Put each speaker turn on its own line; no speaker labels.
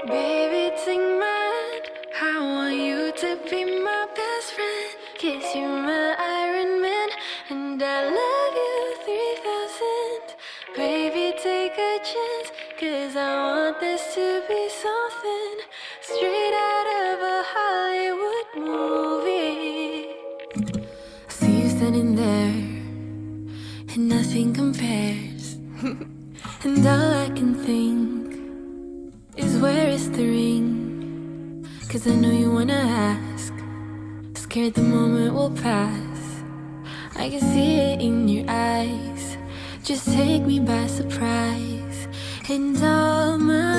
Baby, take my hand. I want you to be my best friend. Kiss you, my Iron Man, and I love you 3000. Baby, take a chance, 'cause I want this to be something straight out of a Hollywood movie. I see you standing there, and nothing compares. And all I can think is, where is the ring? 'Cause I know you wanna ask, scared the moment will pass. I can see it in your eyes, just take me by surprise. And all my